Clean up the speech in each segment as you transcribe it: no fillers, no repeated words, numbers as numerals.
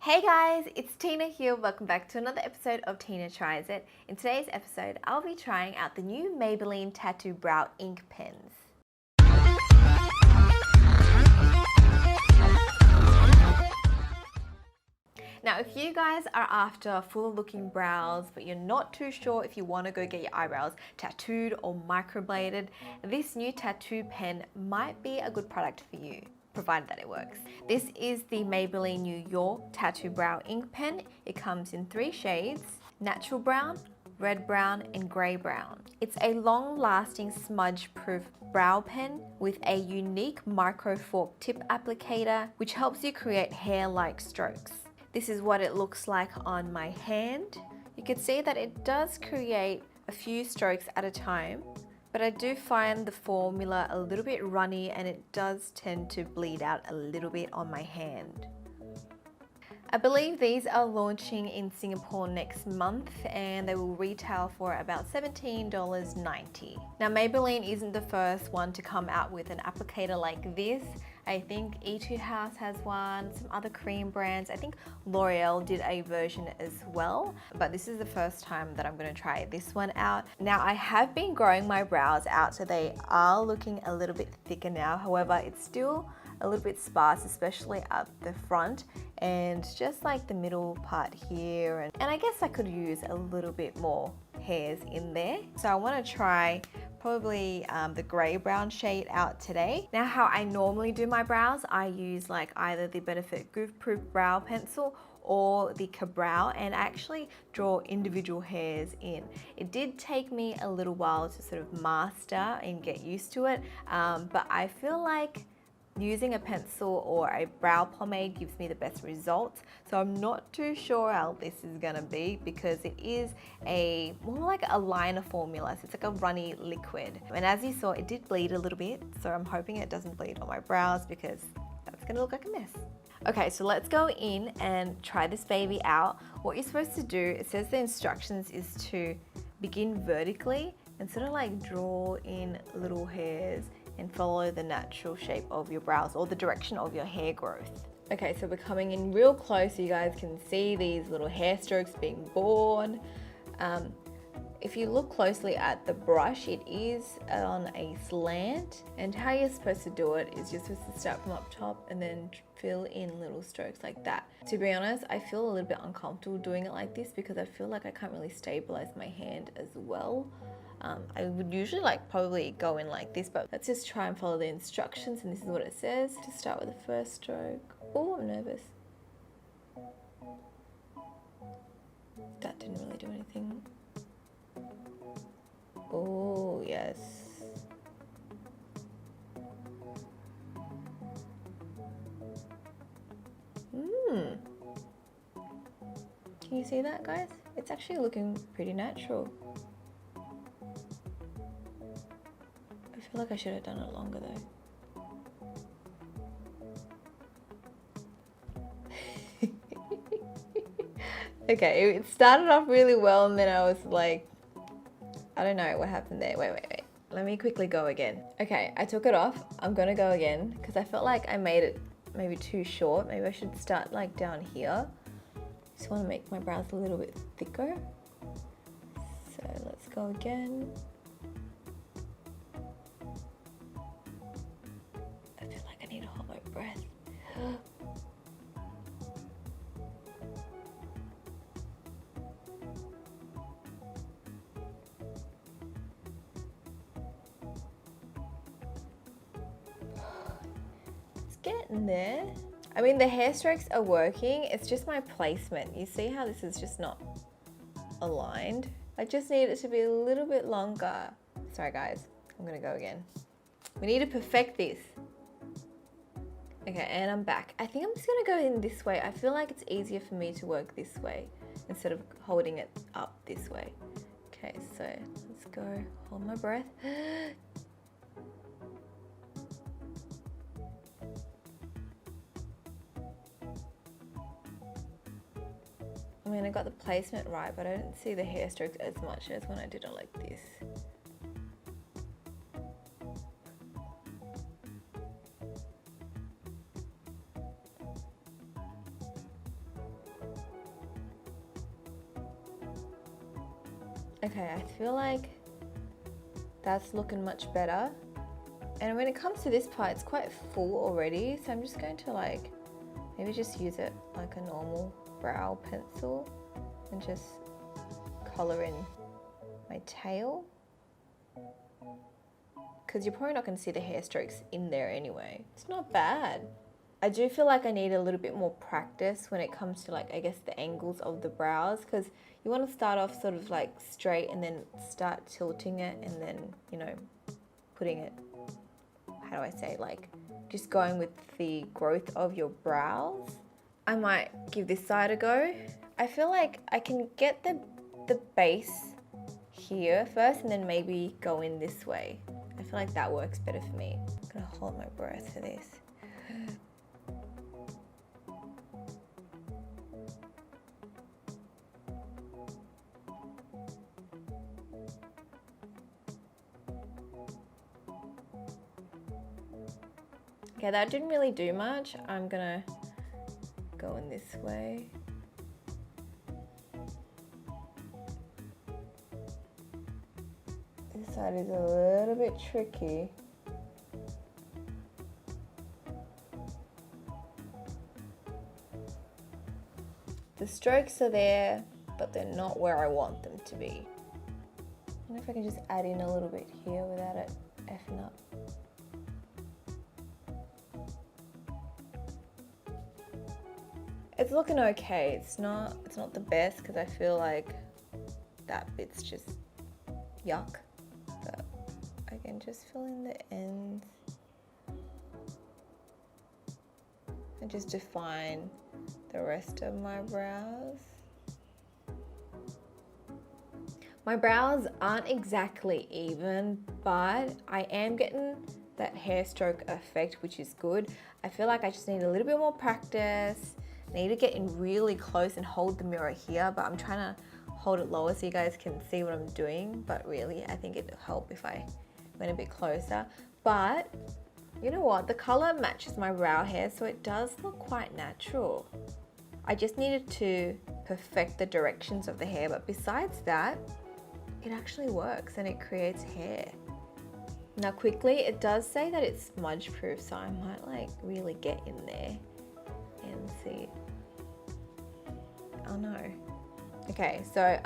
Hey guys, it's Tina here. Welcome back to another episode of Tina Tries It. In today's episode, I'll be trying out the new Maybelline Tattoo Brow Ink Pens. Now, if you guys are after full looking brows, but you're not too sure if you want to go get your eyebrows tattooed or microbladed, this new tattoo pen might be a good product for you, provided that it works. This is the Maybelline New York Tattoo Brow Ink Pen. It comes in 3 shades: natural brown, red brown, and grey brown. It's a long-lasting smudge-proof brow pen with a unique micro fork tip applicator, which helps you create hair-like strokes. This is what it looks like on my hand. You can see that it does create a few strokes at a time, but I do find the formula a little bit runny and it does tend to bleed out a little bit on my hand. I believe these are launching in Singapore next month and they will retail for about $17.90. Now, Maybelline isn't the first one to come out with an applicator like this. I think Etude House has one, some other cream brands. I think L'Oreal did a version as well, but this is the first time that I'm going to try this one out. Now, I have been growing my brows out, so they are looking a little bit thicker now. However, it's still a little bit sparse, especially at the front and just like the middle part here. And I guess I could use a little bit more hairs in there. So I want to try probably the grey brown shade out today. Now, how I normally do my brows, I use like either the Benefit Goof Proof Brow Pencil or the Ka-Brow, and actually draw individual hairs in. It did take me a little while to sort of master and get used to it, but I feel like using a pencil or a brow pomade gives me the best results. So I'm not too sure how this is gonna be because it is a more like a liner formula. So it's like a runny liquid. And as you saw, it did bleed a little bit. So I'm hoping it doesn't bleed on my brows because that's gonna look like a mess. Okay, so let's go in and try this baby out. What you're supposed to do, it says the instructions is to begin vertically and sort of like draw in little hairs and follow the natural shape of your brows or the direction of your hair growth. Okay, so we're coming in real close so you guys can see these little hair strokes being born. If you look closely at the brush, it is on a slant, and how you're supposed to do it is you're supposed to start from up top and then fill in little strokes like that. To be honest, I feel a little bit uncomfortable doing it like this because I feel like I can't really stabilize my hand as well. I would usually like probably go in like this, but let's just try and follow the instructions, and this is what it says. To start with the first stroke. Oh, I'm nervous. That didn't really do anything. Oh, yes. Can you see that, guys? It's actually looking pretty natural. I feel like I should have done it longer though. Okay, it started off really well and then I was like, I don't know what happened there. Wait. Let me quickly go again. Okay, I took it off. I'm gonna go again because I felt like I made it maybe too short. Maybe I should start like down here. Just want to make my brows a little bit thicker. So let's go again. I feel like I need to hold my breath. It's getting there. I mean, the hair strokes are working. It's just my placement. You see how this is just not aligned? I just need it to be a little bit longer. Sorry guys, I'm gonna go again. We need to perfect this. Okay, and I'm back. I think I'm just gonna go in this way. I feel like it's easier for me to work this way instead of holding it up this way. Okay, so let's go. Hold my breath. I mean, I got the placement right, but I didn't see the hair strokes as much as when I did it like this. Okay, I feel like that's looking much better. And when it comes to this part, it's quite full already. So I'm just going to like, maybe just use it like a normal brow pencil and just color in my tail. Because you're probably not going to see the hair strokes in there anyway. It's not bad. I do feel like I need a little bit more practice when it comes to like, I guess, the angles of the brows, because you want to start off sort of like straight and then start tilting it and then, you know, putting it, how do I say, like just going with the growth of your brows. I might give this side a go. I feel like I can get the base here first and then maybe go in this way. I feel like that works better for me. I'm gonna hold my breath for this. Okay, that didn't really do much. I'm gonna go in this way. This side is a little bit tricky. The strokes are there, but they're not where I want them to be. I wonder if I can just add in a little bit here without it effing up. It's looking okay. It's not the best because I feel like that bit's just yuck. But I can just fill in the ends and just define the rest of my brows. My brows aren't exactly even, but I am getting that hair stroke effect, which is good. I feel like I just need a little bit more practice. I need to get in really close and hold the mirror here, but I'm trying to hold it lower so you guys can see what I'm doing. But really, I think it'll help if I went a bit closer. But you know what? The color matches my brow hair, so it does look quite natural. I just needed to perfect the directions of the hair, but besides that, it actually works and it creates hair. Now quickly, it does say that it's smudge proof, so I might like really get in there and see. Oh no. Okay, so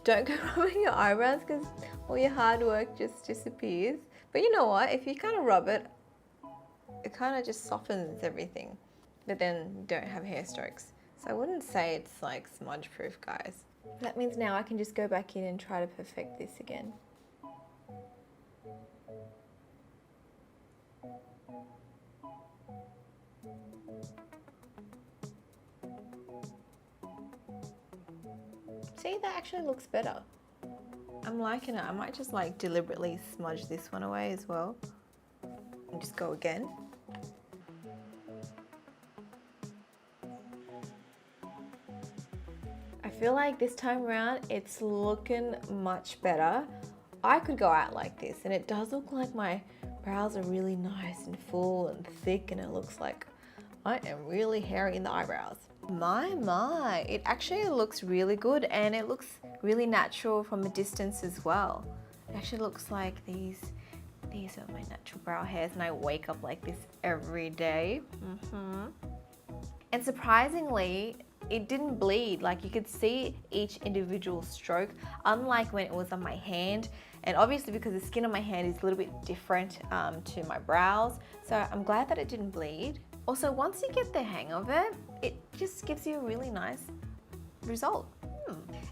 don't go rubbing your eyebrows because all your hard work just disappears. But you know what? If you kind of rub it, it kind of just softens everything. But then you don't have hair strokes. So I wouldn't say it's like smudge proof, guys. That means now I can just go back in and try to perfect this again. See, that actually looks better. I'm liking it. I might just like deliberately smudge this one away as well. And just go again. I feel like this time around it's looking much better. I could go out like this and it does look like my brows are really nice and full and thick, and it looks like I am really hairy in the eyebrows. My, it actually looks really good and it looks really natural from a distance as well. It actually looks like these are my natural brow hairs and I wake up like this every day. And surprisingly, it didn't bleed. Like you could see each individual stroke, unlike when it was on my hand. And obviously because the skin on my hand is a little bit different to my brows. So I'm glad that it didn't bleed. Also, once you get the hang of it, it just gives you a really nice result.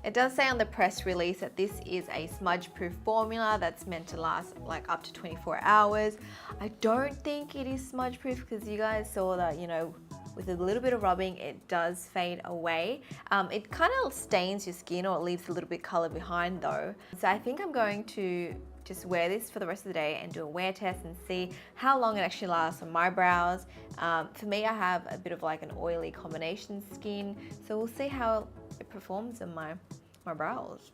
It does say on the press release that this is a smudge-proof formula that's meant to last like up to 24 hours. I don't think it is smudge-proof because you guys saw that, you know, with a little bit of rubbing, it does fade away. It kind of stains your skin or it leaves a little bit color behind though. So I think I'm going to just wear this for the rest of the day and do a wear test and see how long it actually lasts on my brows. For me, I have a bit of like an oily combination skin, so we'll see how it performs on my brows.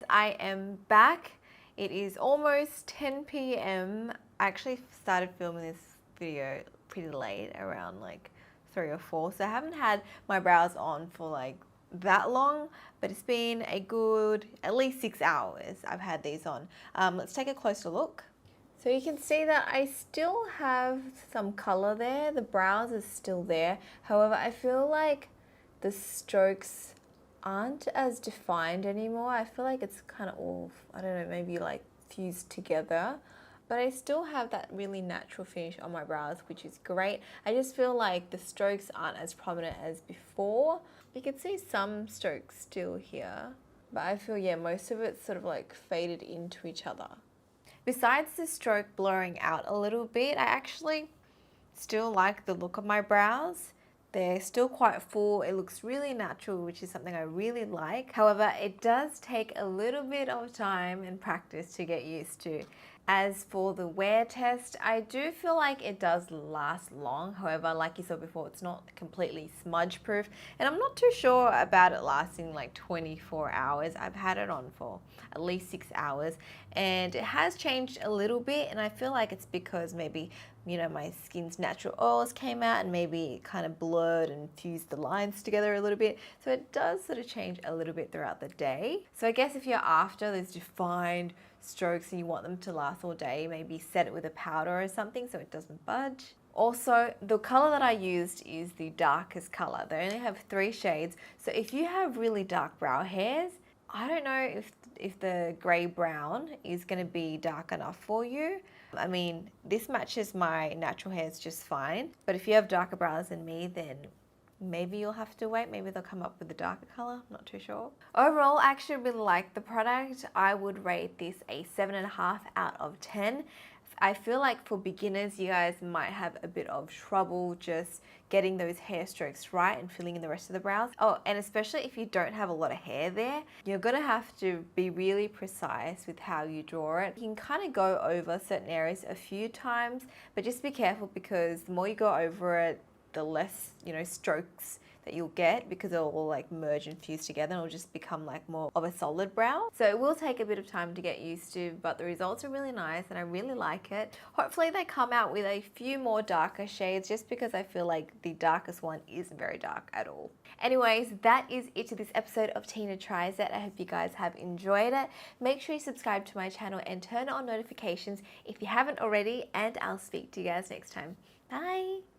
I am back. It is almost 10 p.m. I actually started filming this video pretty late, around like 3 or 4, so I haven't had my brows on for like that long, but it's been a good at least 6 hours I've had these on. Let's take a closer look. So you can see that I still have some color there. The brows is still there. However, I feel like the strokes aren't as defined anymore. I feel like it's kind of all, I don't know, maybe like fused together. But I still have that really natural finish on my brows, which is great. I just feel like the strokes aren't as prominent as before. You can see some strokes still here, but I feel, yeah, most of it's sort of like faded into each other. Besides the stroke blurring out a little bit, I actually still like the look of my brows. They're still quite full. It looks really natural, which is something I really like. However, it does take a little bit of time and practice to get used to. As for the wear test, I do feel like it does last long. However, like you saw before, it's not completely smudge proof. And I'm not too sure about it lasting like 24 hours. I've had it on for at least 6 hours and it has changed a little bit. And I feel like it's because maybe, you know, my skin's natural oils came out and maybe it kind of blurred and fused the lines together a little bit. So it does sort of change a little bit throughout the day. So I guess if you're after those defined strokes and you want them to last all day, maybe set it with a powder or something so it doesn't budge. Also, the color that I used is the darkest color. They only have 3 shades. So if you have really dark brow hairs, I don't know if the grey brown is going to be dark enough for you. I mean, this matches my natural hairs just fine. But if you have darker brows than me, then maybe you'll have to wait. Maybe they'll come up with a darker color. I'm not too sure. Overall, I actually really like the product. I would rate this a 7.5 out of 10. I feel like for beginners, you guys might have a bit of trouble just getting those hair strokes right and filling in the rest of the brows. Oh, and especially if you don't have a lot of hair there, you're gonna have to be really precise with how you draw it. You can kind of go over certain areas a few times, but just be careful because the more you go over it, the less, you know, strokes that you'll get because it'll all like merge and fuse together and it'll just become like more of a solid brow. So it will take a bit of time to get used to, but the results are really nice and I really like it. Hopefully they come out with a few more darker shades just because I feel like the darkest one isn't very dark at all. Anyways, that is it to this episode of Tina Tries It. I hope you guys have enjoyed it. Make sure you subscribe to my channel and turn on notifications if you haven't already, and I'll speak to you guys next time. Bye!